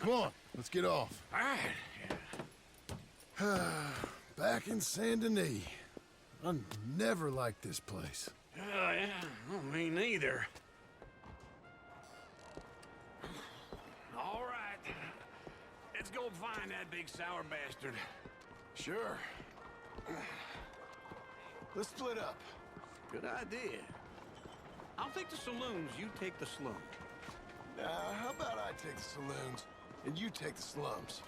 Come on, let's get off. All right. Back in Saint Denis. I never liked this place. Yeah, well, me neither. All right. Let's go find that big sour bastard. Sure. Let's split up. Good idea. I'll take the saloons, you take the slums. How about I take the saloons, and you take the slums?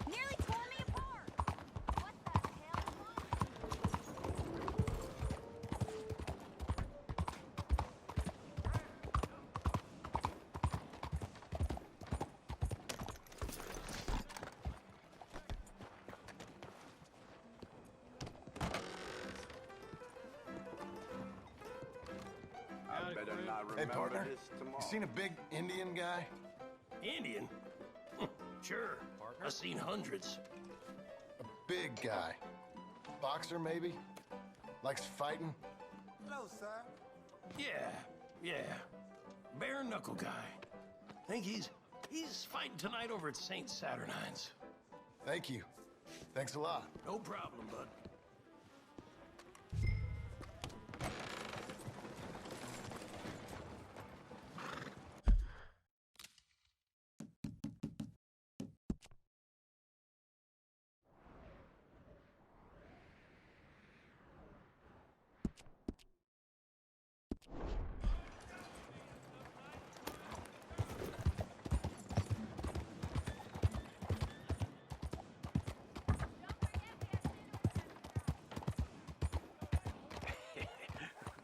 Nearly tore me apart. What the hell? I better not Hey, remember partner. this tomorrow. You seen a big Indian guy? Indian? Sure. I've seen hundreds. A big guy. Boxer, maybe? Likes fighting? Hello, sir. Yeah. Bare knuckle guy. Think he's fighting tonight over at St. Saturnine's. Thank you. Thanks a lot. No problem, bud.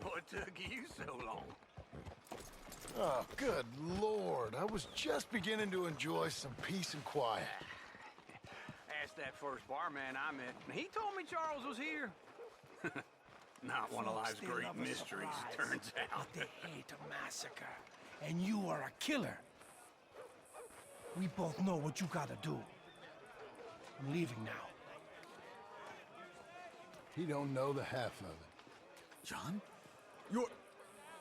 What took you so long? Oh, good Lord. I was just beginning to enjoy some peace and quiet. Asked that first barman I met, and he told me Charles was here. Not one of life's They great love a mysteries, surprise, turns out. But they hate a massacre. And you are a killer. We both know what you gotta do. I'm leaving now. He don't know the half of it. John?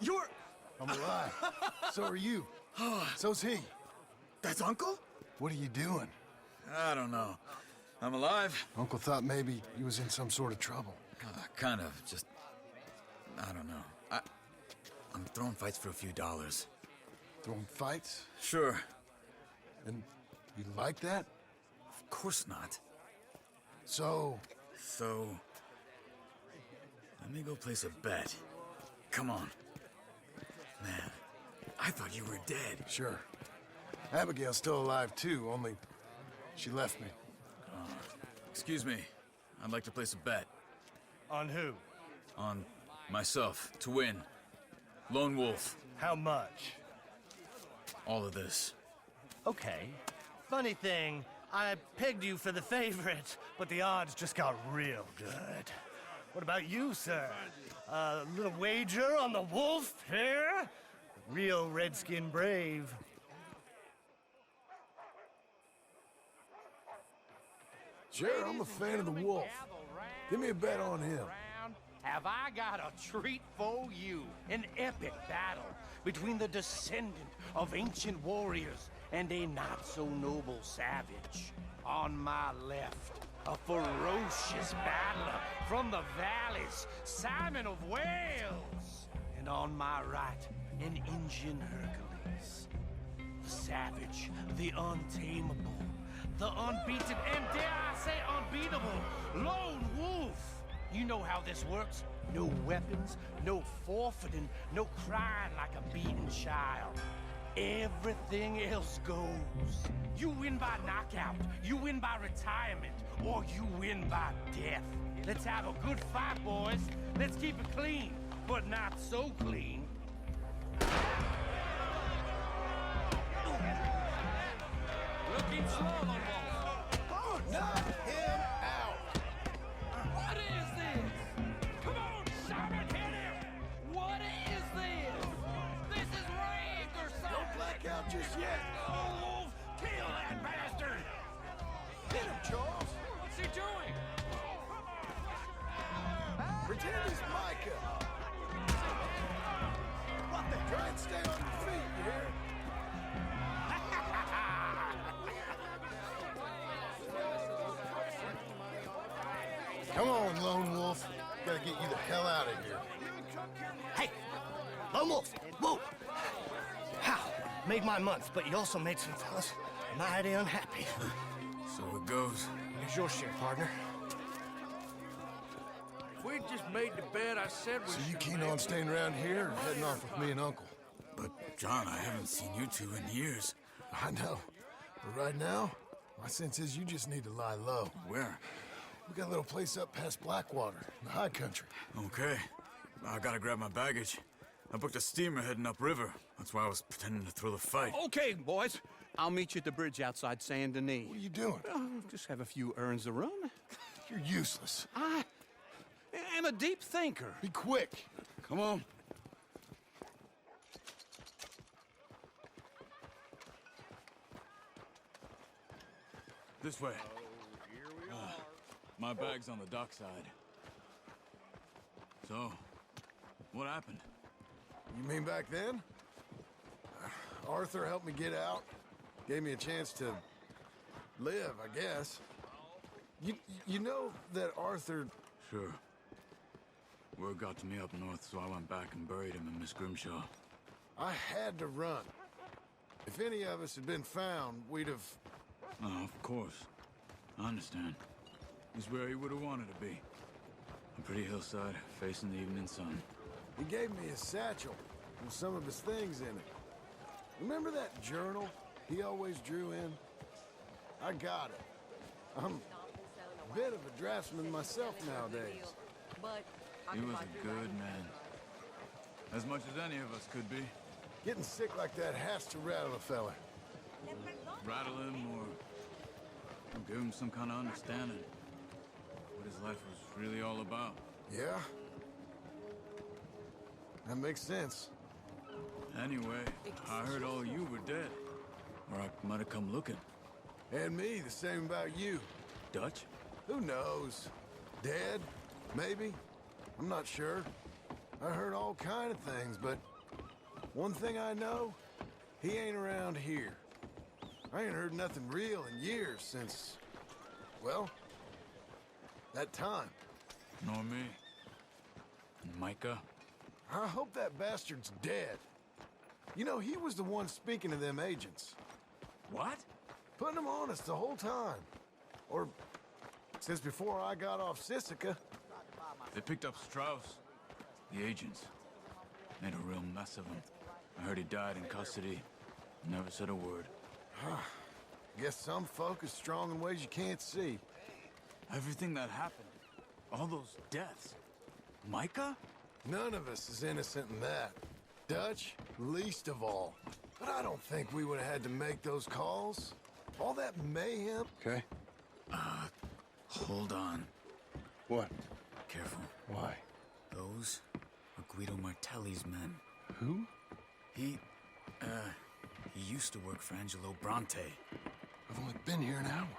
You're... I'm alive. So are you. So's he. That's Uncle? What are you doing? I don't know. I'm alive. Uncle thought maybe he was in some sort of trouble. Kind of. Just... I don't know. I'm throwing fights for a few dollars. Throwing fights? Sure. And you like that? Of course not. So, let me go place a bet. Come on. Man, I thought you were dead. sure. Abigail's still alive too, only she left me. Excuse me. I'd like to place a bet. On who? On myself, to win. Lone Wolf. How much? All of this. Okay. Funny thing, I pegged you for the favorite, but the odds just got real good. What about you, sir? A little wager on the wolf here? Real redskin brave. Sure, I'm a fan of the wolf. Give me a bet on him. Have I got a treat for you? An epic battle between the descendant of ancient warriors and a not-so-noble savage. On my left, a ferocious battler from the valleys, Simon of Wales. And on my right, an Indian Hercules. The savage, the untamable, the unbeaten, and dare I say unbeatable, Lone Wolf. You know how this works. No weapons, no forfeiting, no crying like a beaten child. everything else goes. You win by knockout, you win by retirement, or you win by death. Let's have a good fight, boys. Let's keep it clean, but not so clean. Looking slow, Lone Wolf. Oh, knock him out! What is this? Come on, Simon, hit him! What is this? This is rigged or something! Don't black out just yet. Oh, Wolf, kill that bastard! Hit him, Charles. What's he doing? Pretend he's Micah. Try and stay on your feet, you hear? Come on, Lone Wolf. Gotta get you the hell out of here. Hey, Lone Wolf, whoa! How? Made my month, but you also made some fellas mighty unhappy. So it goes. Here's your share, partner. If we'd just made the bed I said we So you should keen make. on staying around here or heading off with me and Uncle? But, John, I haven't seen you two in years. I know. But right now, my sense is you just need to lie low. Where? We got a little place up past Blackwater, in the high country. Okay. I gotta grab my baggage. I booked a steamer heading upriver. That's why I was pretending to throw the fight. Okay, boys. I'll meet you at the bridge outside Saint Denis. What are you doing? Just have a few errands to run. You're useless. I am a deep thinker. Be quick. Come on. This way. My bag's on the dockside. So, what happened? You mean back then? Arthur helped me get out. Gave me a chance to live, I guess. You know that Arthur... Sure. Word got to me up north, so I went back and buried him in Miss Grimshaw. I had to run. If any of us had been found, we'd have... Oh, of course. I understand. He's where he would have wanted to be. A pretty hillside, facing the evening sun. He gave me his satchel with some of his things in it. Remember that journal he always drew in? I got it. I'm a bit of a draftsman myself nowadays. He was a good man. As much as any of us could be. Getting sick like that has to rattle a fella. Rattle him or give him some kind of understanding. What his life was really all about. Yeah? That makes sense. Anyway, I heard all you were dead. Or I might have come looking. And me, the same about you. Dutch? Who knows? Dead? Maybe? I'm not sure. I heard all kind of things, but one thing I know, he ain't around here. I ain't heard nothing real in years since, well, that time. Nor me. And Micah? I hope that bastard's dead. You know, he was the one speaking to them agents. What? Putting them on us the whole time. Or since before I got off Sisika. They picked up Strauss. The agents. Made a real mess of him. I heard he died in custody. Never said a word. Guess some folk is strong in ways you can't see. Everything that happened. All those deaths. Micah? None of us is innocent in that. Dutch, least of all. But I don't think we would have had to make those calls. All that mayhem. Okay. Hold on. What? Careful. Why? Those are Guido Martelli's men. Who? He used to work for Angelo Bronte. I've only been here an hour.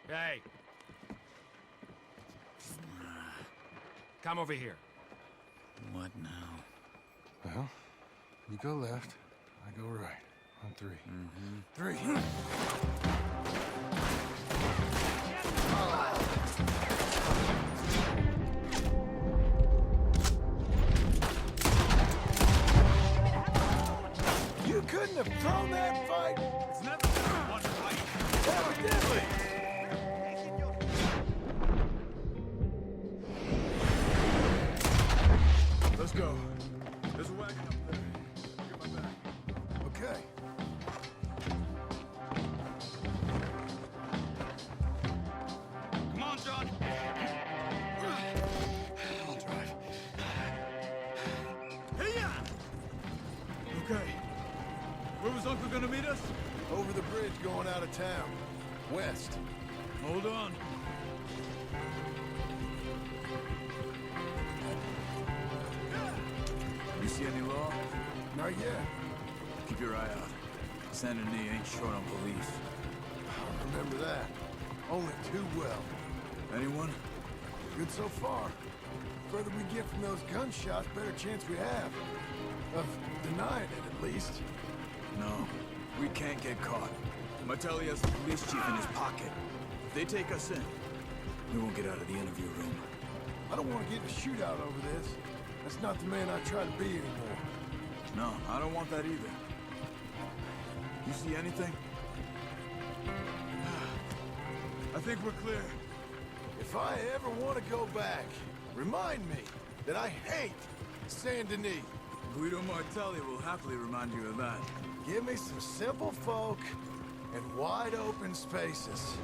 Hey. Come over here. What now? Well, you go left, I go right. On three. Three. You couldn't have thrown that fight. It's never been one fight. Evidently. Let's go. There's a wagon up there. Get my bag. Okay. meet us? Over the bridge going out of town. West. Hold on. You see any law? Not yet. Keep your eye out. Saint Denis ain't short on police. I remember that. Only too well. Anyone? Good so far. Further we get from those gunshots, better chance we have. Of denying it, at least. No. We can't get caught. Martelli has the police chief in his pocket. If they take us in, we won't get out of the interview room. I don't want to get in a shootout over this. That's not the man I try to be anymore. No, I don't want that either. You see anything? I think we're clear. If I ever want to go back, remind me that I hate Saint Denis. Guido Martelli will happily remind you of that. Give me some simple folk and wide open spaces.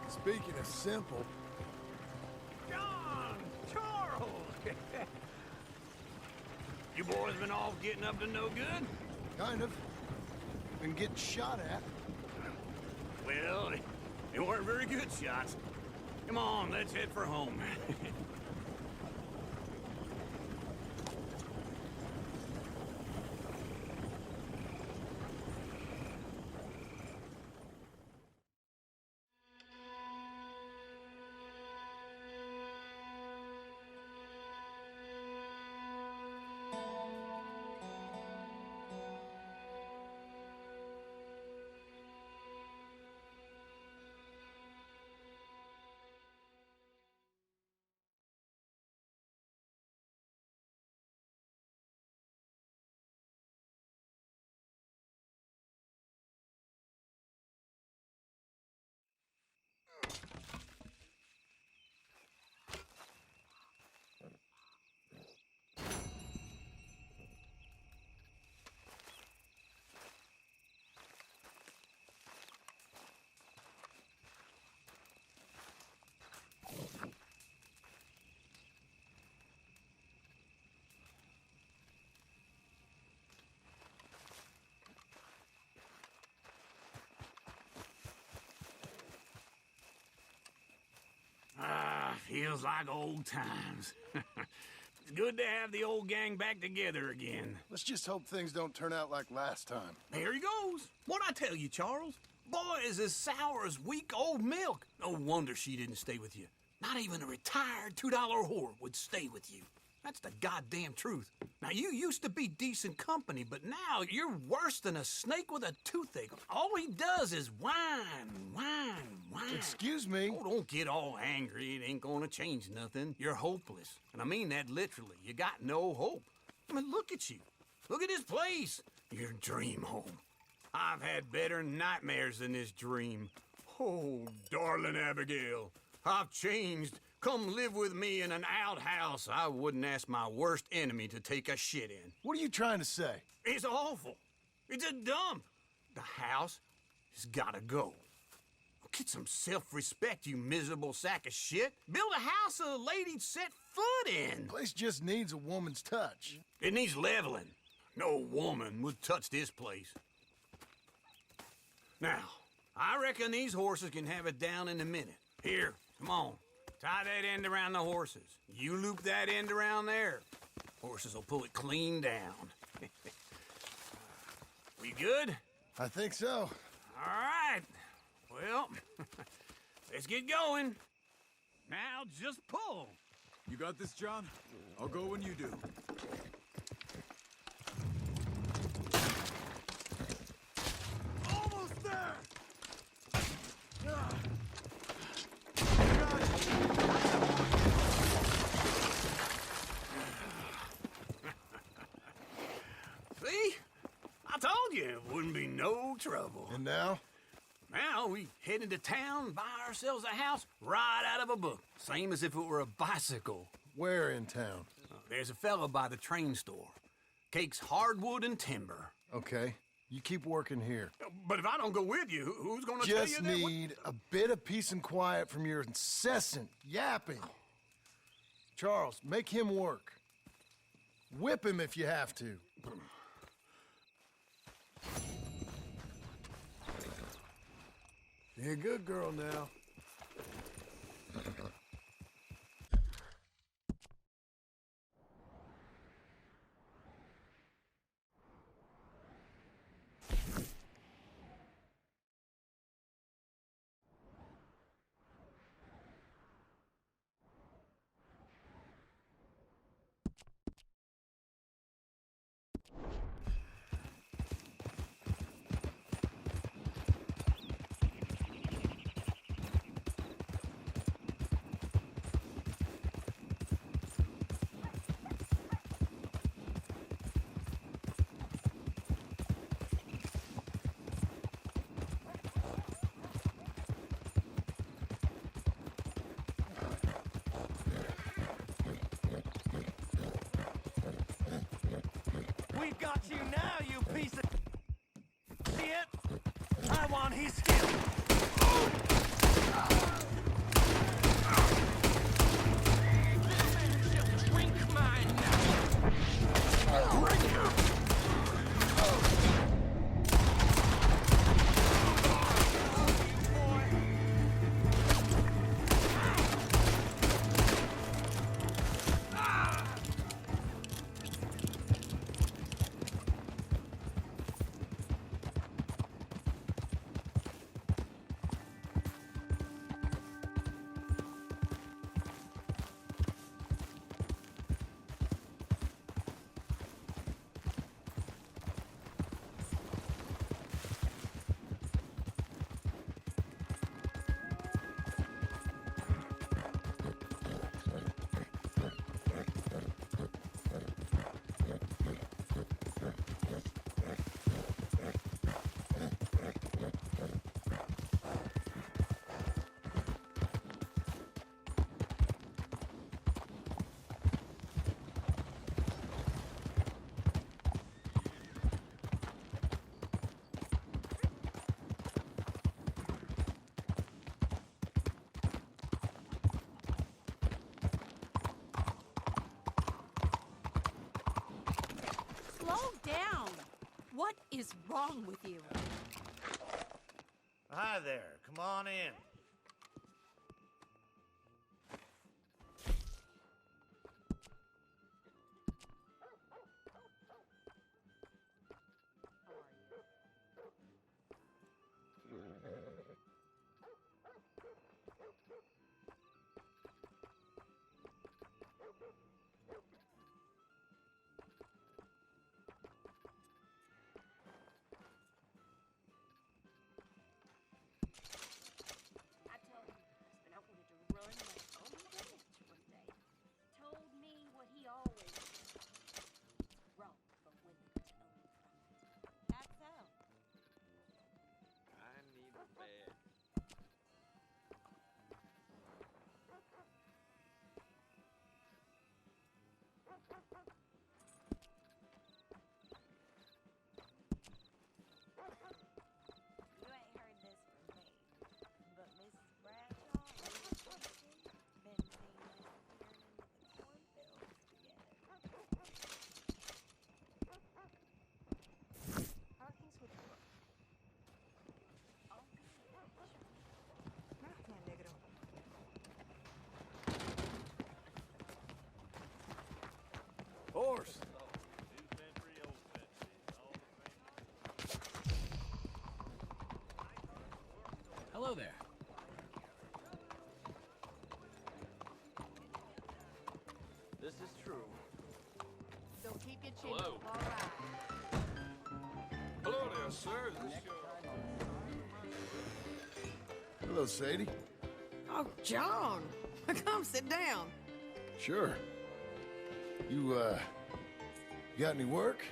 Speaking of simple, John! Charles! You boys been off getting up to no good? kind of. Been getting shot at. Well, they weren't very good shots. Come on, let's head for home. Feels like old times. It's good to have the old gang back together again. Let's just hope things don't turn out like last time. There he goes. What'd I tell you, Charles? Boy is as sour as weak old milk. No wonder she didn't stay with you. Not even a retired $2 whore would stay with you. That's the goddamn truth. Now, you used to be decent company, but now you're worse than a snake with a toothache. All he does is whine, whine, whine. Excuse me? Oh, don't get all angry. It ain't gonna change nothing. You're hopeless. And I mean that literally. You got no hope. I mean, look at you. Look at this place. Your dream home. I've had better nightmares than this dream. Oh, darling Abigail, I've changed. Come live with me in an outhouse I wouldn't ask my worst enemy to take a shit in. What are you trying to say? It's awful. It's a dump. The house has gotta go. Get some self-respect, you miserable sack of shit. Build a house a lady'd set foot in. Place just needs a woman's touch. It needs leveling. No woman would touch this place. Now, I reckon these horses can have it down in a minute. Here, come on. Tie that end around the horses. You loop that end around there. Horses will pull it clean down. We good? I think so. All right. Well, let's get going. Now just pull. You got this, John? I'll go when you do. Almost there! See? I told you it wouldn't be no trouble. And now? Now we head into town, buy ourselves a house right out of a book. Same as if it were a bicycle. Where in town? There's a fella by the train store. Cakes hardwood and timber. Okay. You keep working here. But if I don't go with you, who's gonna tell you Just that? need a bit of peace and quiet from your incessant yapping. Charles, make him work. Whip him if you have to. You're a good girl now. We've got you now, you piece of shit! I want his skin! Drink mine now! Bring him! Slow down. What is wrong with you? Hi there, come on in. I told my husband I wanted to run my own ranch one day. Told me what he always said. Wrong for women to own pride. That's so. I need a bed. You ain't heard this from me, but Mrs. Bradshaw and Miss Dixon been seen disappearing into the cornfields together. How things with you? All good, actually. Gracias, negro. Horse! Hello there. This is true. So keep your chin Hello. up, all right. Hello there, sir. Hello, Sadie. Oh, John, come sit down. Sure. You got any work?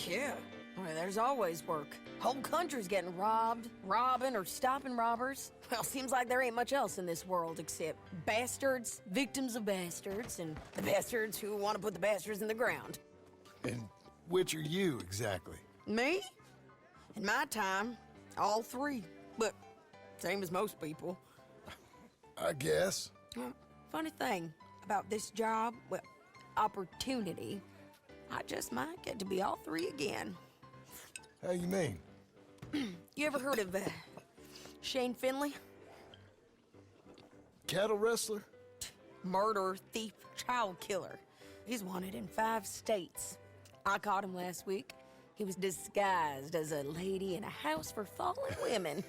Yeah, well, there's always work. Whole country's getting robbed, robbing, or stopping robbers. Well, seems like there ain't much else in this world except bastards, victims of bastards, and the bastards who want to put the bastards in the ground. And which are you, exactly? Me? In my time, all three. But same as most people. I guess. Well, funny thing about this job, well, opportunity, I just might get to be all three again. How you mean? You ever heard of Shane Finley? Cattle wrestler? Murderer, thief, child killer. He's wanted in 5 states. I caught him last week. He was disguised as a lady in a house for fallen women.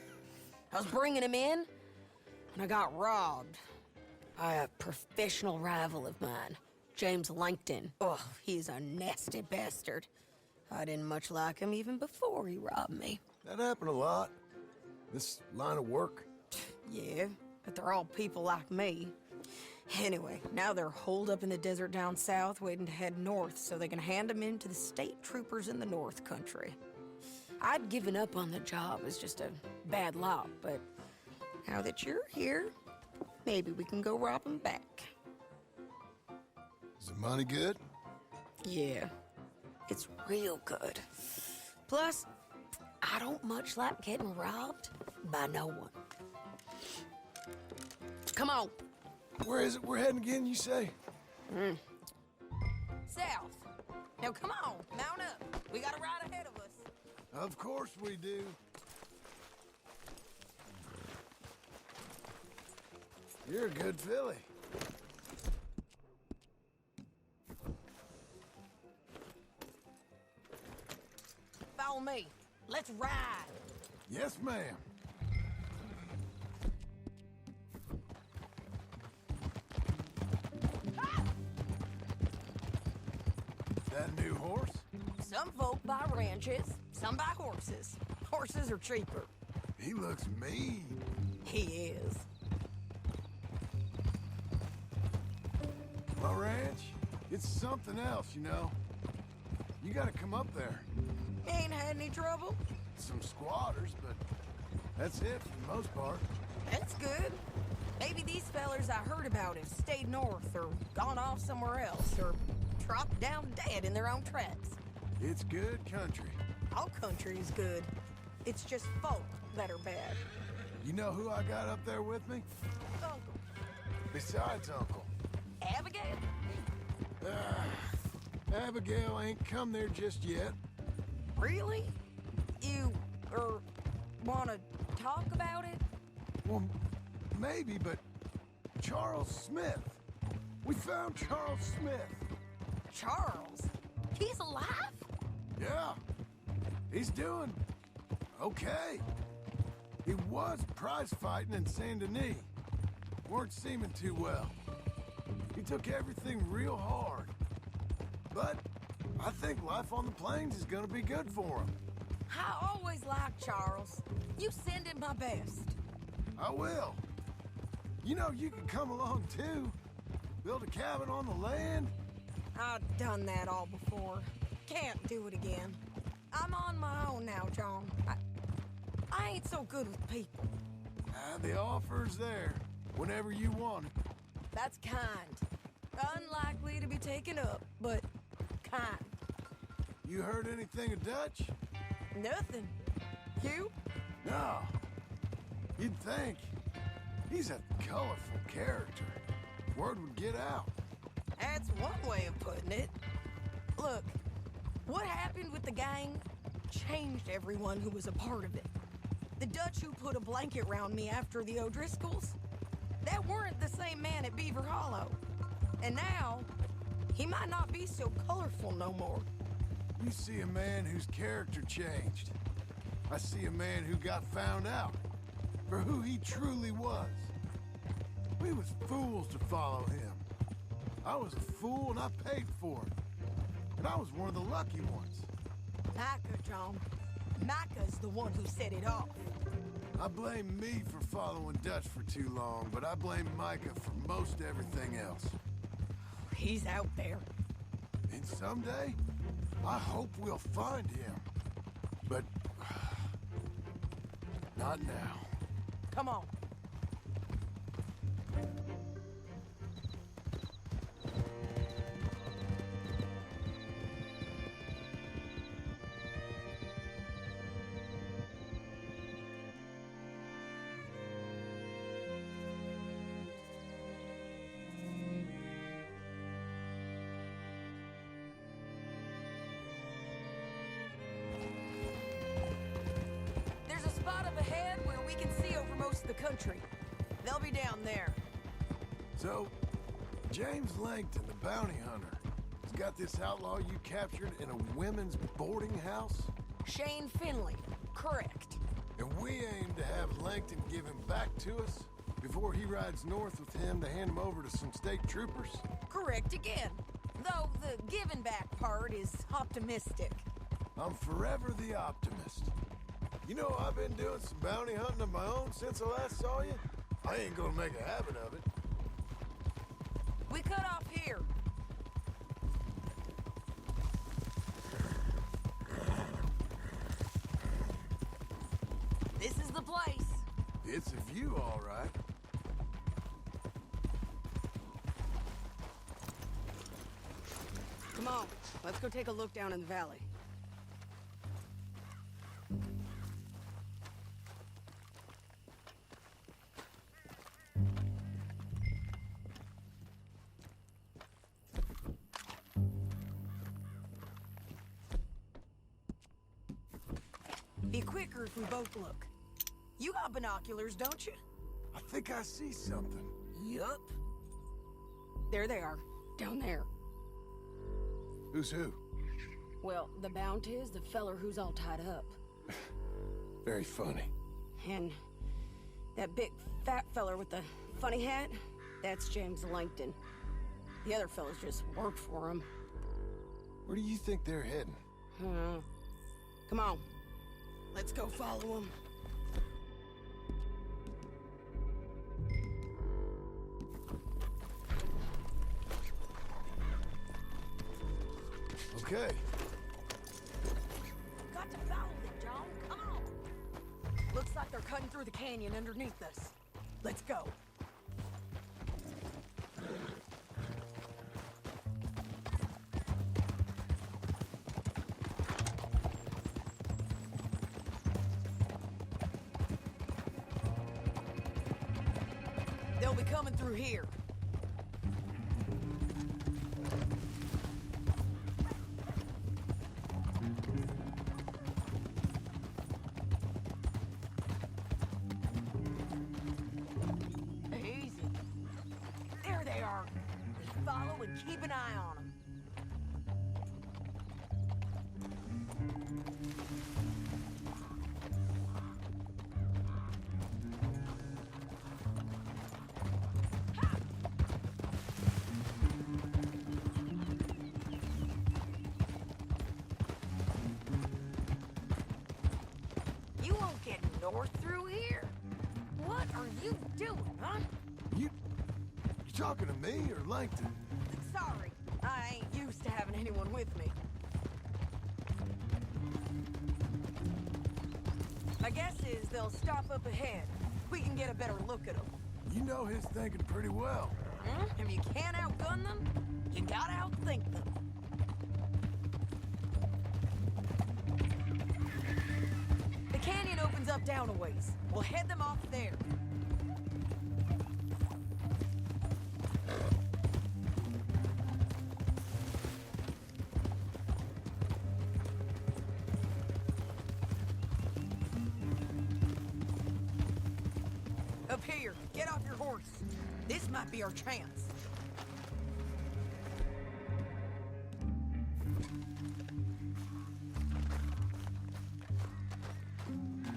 I was bringing him in, and I got robbed by a professional rival of mine, James Langton. Oh, he's a nasty bastard. I didn't much like him even before he robbed me. That happened a lot. This line of work. Yeah, but they're all people like me. Anyway, now they're holed up in the desert down south, waiting to head north so they can hand them in to the state troopers in the north country. I'd given up on the job as just a bad lot, but now that you're here, maybe we can go rob them back. Is the money good? Yeah, it's real good. Plus, I don't much like getting robbed by no one. Come on. Where is it we're heading again, you say? South. Now come on, mount up. We got a ride ahead of us. Of course we do. You're a good filly. Follow me. Let's ride. Yes, ma'am. That new horse? Some folk buy ranches, some buy horses. Horses are cheaper. He looks mean. He is. My ranch, it's something else, you know. You gotta come up there. Ain't had any trouble? Some squatters, but that's it for the most part. That's good. Maybe these fellers I heard about have stayed north or gone off somewhere else or dropped down dead in their own tracks. It's good country. All country is good. It's just folk that are bad. You know who I got up there with me? Uncle. Besides Uncle. Abigail? Abigail ain't come there just yet. Really? You, wanna talk about it? Well, maybe, but Charles Smith. We found Charles Smith. Charles? He's alive? Yeah. He's doing okay. He was prize fighting in Saint Denis. Weren't seeming too well. He took everything real hard. But I think life on the plains is gonna be good for him. I always liked Charles. You send him my best. I will. You know, you could come along too. Build a cabin on the land. I've done that all before. Can't do it again. I'm on my own now, John. I ain't so good with people. The offer's there whenever you want it. That's kind. Unlikely to be taken up, but kind. You heard anything of Dutch? Nothing. You? No. You'd think. He's a colorful character. Word would get out. That's one way of putting it. Look, what happened with the gang changed everyone who was a part of it. The Dutch who put a blanket round me after the O'Driscolls, that weren't the same man at Beaver Hollow. And now, he might not be so colorful no more. You see a man whose character changed. I see a man who got found out for who he truly was. We was fools to follow him. I was a fool and I paid for it. And I was one of the lucky ones. Micah, John. Micah's the one who set it off. I blame me for following Dutch for too long, but I blame Micah for most everything else. He's out there. And someday, I hope we'll find him. But not now. Come on. country. They'll be down there. So, James Langton, the bounty hunter, has got this outlaw you captured in a women's boarding house? Shane Finley. Correct. And we aim to have Langton give him back to us before he rides north with him to hand him over to some state troopers? Correct again. Though the giving back part is optimistic. I'm forever the optimist. You know, I've been doing some bounty hunting of my own since I last saw you. I ain't gonna make a habit of it. We cut off here. This is the place. It's a view, all right. Come on, let's go take a look down in the valley. Be quicker if we both look. You got binoculars, don't you? I think I see something. Yup. There they are, down there. Who's who? Well, the bounty is the feller who's all tied up. Very funny. And that big fat feller with the funny hat, that's James Langton. The other fellas just work for him. Where do you think they're heading? Come on. Let's go follow him. Okay. Got to follow them, John. Come on. Looks like they're cutting through the canyon underneath us. Let's go. They'll be coming through here. Easy. There they are. Just follow and keep an eye on them. You won't get north through here. What are you doing, huh? You talking to me or Langton? Sorry, I ain't used to having anyone with me. My guess is they'll stop up ahead. We can get a better look at them. You know his thinking pretty well. If you can't outgun them, you gotta outthink them. The canyon opens up down a ways. We'll head them off there. Up here, get off your horse. This might be our chance.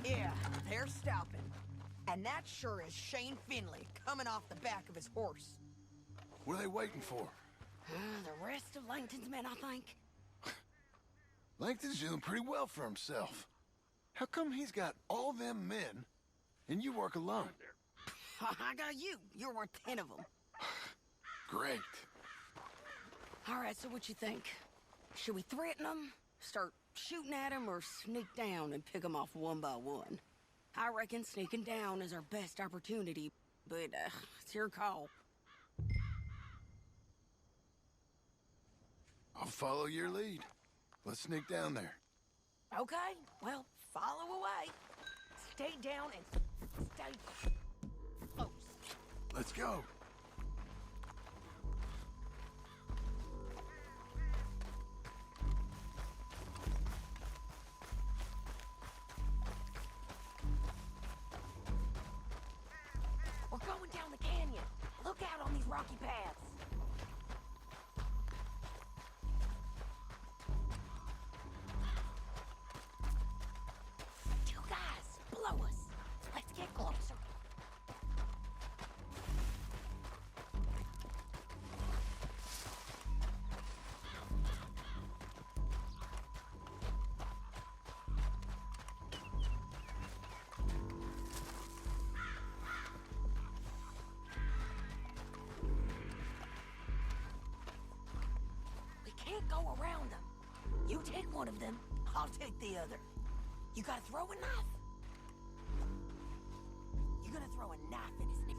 Yeah, they're stopping. And that sure is Shane Finley coming off the back of his horse. What are they waiting for? The rest of Langton's men, I think. Langton's doing pretty well for himself. How come he's got all them men and you work alone? I got you. You're worth 10 of them. Great. All right, so what you think? Should we threaten them, start shooting at them, or sneak down and pick them off one by one? I reckon sneaking down is our best opportunity, but it's your call. I'll follow your lead. Let's sneak down there. Okay, well, follow away. Stay down and stay close. Let's go. You take one of them, I'll take the other. You gotta throw a knife. You're gonna throw a knife in his neck.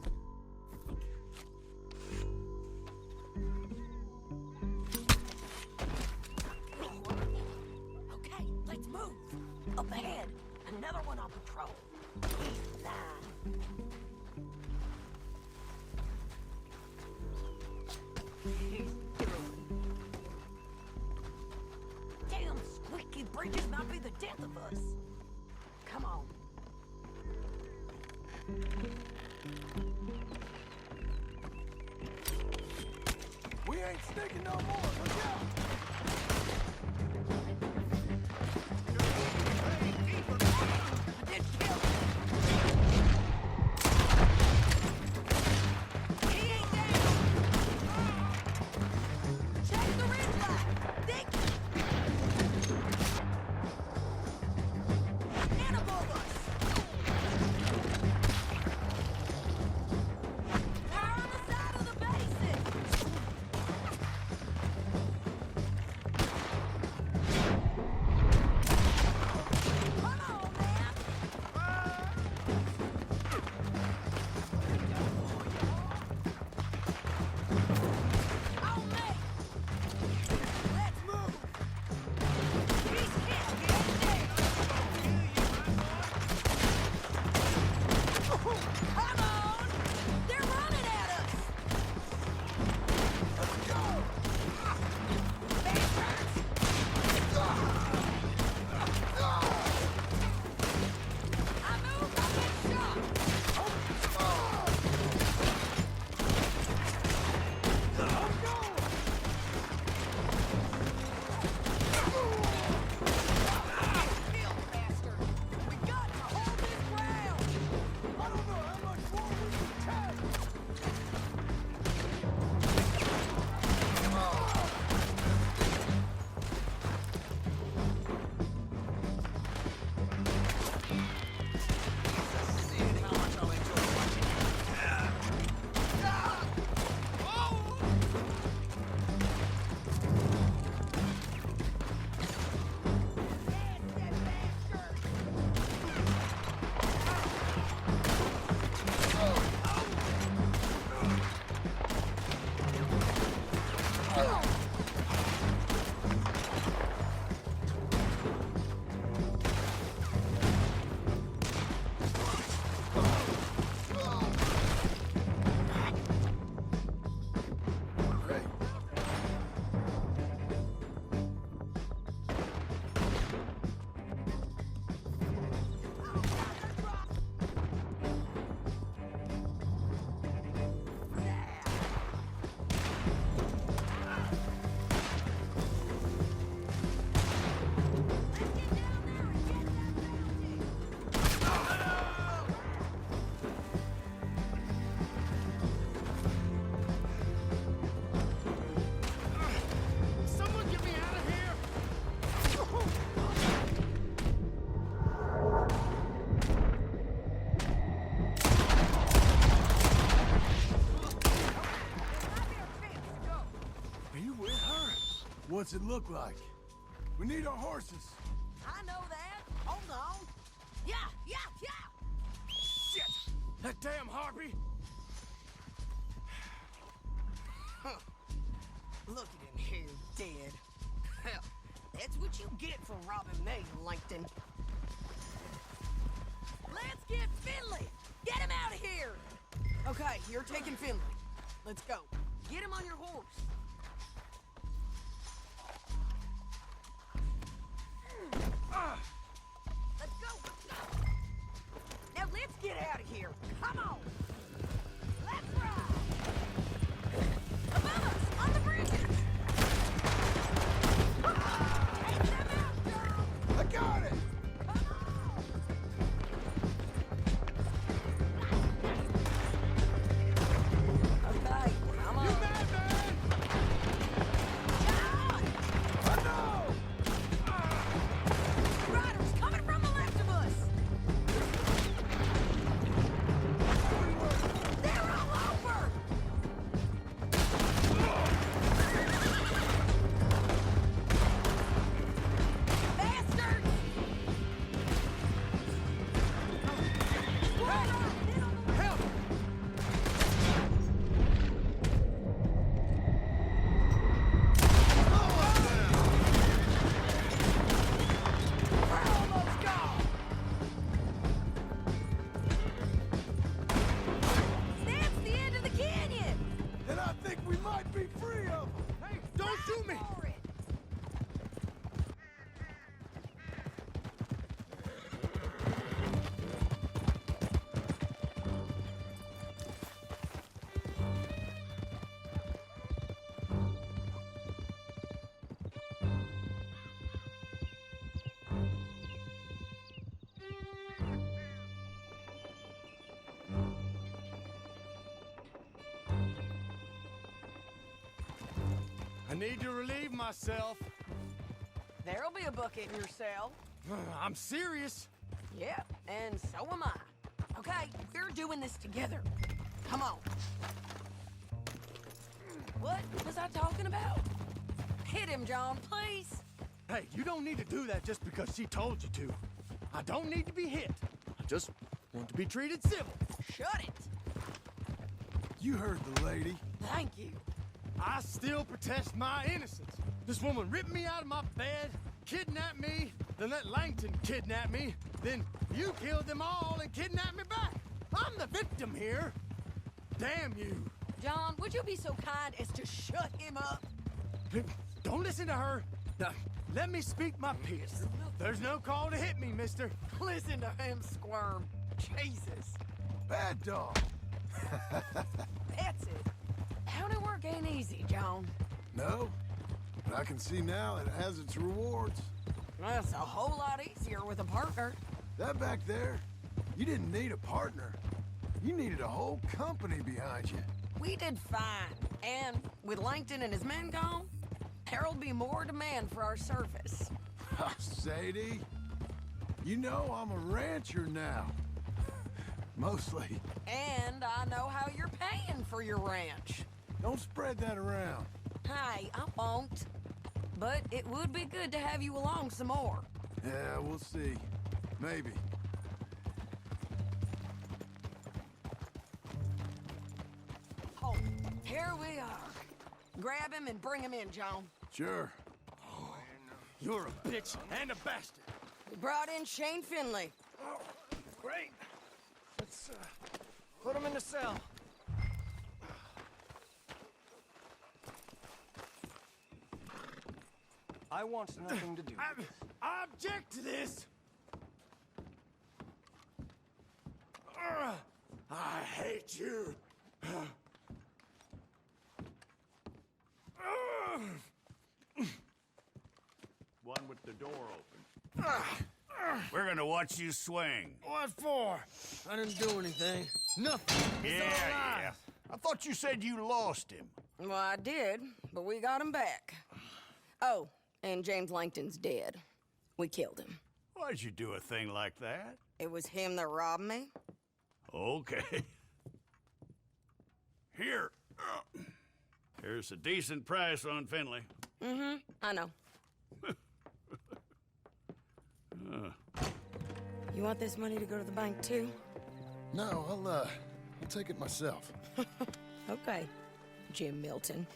Okay, let's move. Up ahead, another one on patrol. He's nine. Damn squeaky bridges might be the death of us. Come on. We ain't sneaking no more. Look out! I did kill him. He ain't down. Check the red flag. Dick. And above us. They're on the side of the bases. Come on, man. On me. Let's move. He's hit. Get dead. Come on. They're running at us. Let's go. Bastards. I move, I get shot. Kill, bastard. We got to hold this ground. I don't know how much more we can take. Great. Someone get me out of here! Are you with her? What's it look like? We need our horses. I know that. Hold on. Yeah. Shit! That damn harpy! Look at him here, dead. Hell, that's what you get for robbing me, Langton. Let's get Finley! Get him out of here! Okay, you're taking Finley. Let's go. Get him on your horse. Let's go. Now let's get out of here. Come on. Let's ride. Above us, on the bridges. Take them out, John. I got it! Come on. Okay, come on. You madman! John! I know! Riders coming from the left of us. I need to relieve myself. There'll be a bucket in your cell. I'm serious. Yep, and so am I. Okay, we're doing this together. Come on. What was I talking about? Hit him, John, please. Hey, you don't need to do that just because she told you to. I don't need to be hit. I just want to be treated civil. Shut it. You heard the lady. Thank you. I still protest my innocence. This woman ripped me out of my bed, kidnapped me, then let Langton kidnap me, then you killed them all and kidnapped me back. I'm the victim here. Damn you. John, would you be so kind as to shut him up? Don't listen to her. Now, let me speak my piece. There's no call to hit me, mister. Listen to him squirm. Jesus. Bad dog. That's it. County work ain't easy, John. No, but I can see now it has its rewards. That's a whole lot easier with a partner. That back there, you didn't need a partner. You needed a whole company behind you. We did fine. And with Langton and his men gone, there'll be more demand for our service. Sadie, you know I'm a rancher now. Mostly. And I know how you're paying for your ranch. Don't spread that around. Hey, I won't. But it would be good to have you along some more. Yeah, we'll see. Maybe. Oh, here we are. Grab him and bring him in, John. Sure. You're a bitch and a bastard. We brought in Shane Finley. Great. Let's put him in the cell. I want nothing to do with this. I object to this. I hate you. One with the door open. We're gonna watch you swing. What for? I didn't do anything. Nothing. It's all Yeah. lies. I thought you said you lost him. Well, I did, but we got him back. Oh, and James Langton's dead. We killed him. Why'd you do a thing like that? It was him that robbed me. Okay. Here. Here's a decent price on Finley. Mm-hmm, I know. You want this money to go to the bank, too? No, I'll take it myself. Okay, Jim Milton.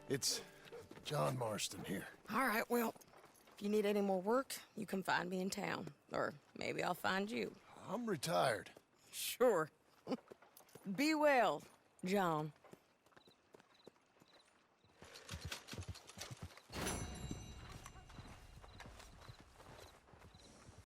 It's John Marston here. All right, well, if you need any more work, you can find me in town. Or maybe I'll find you. I'm retired. Sure. Be well, John.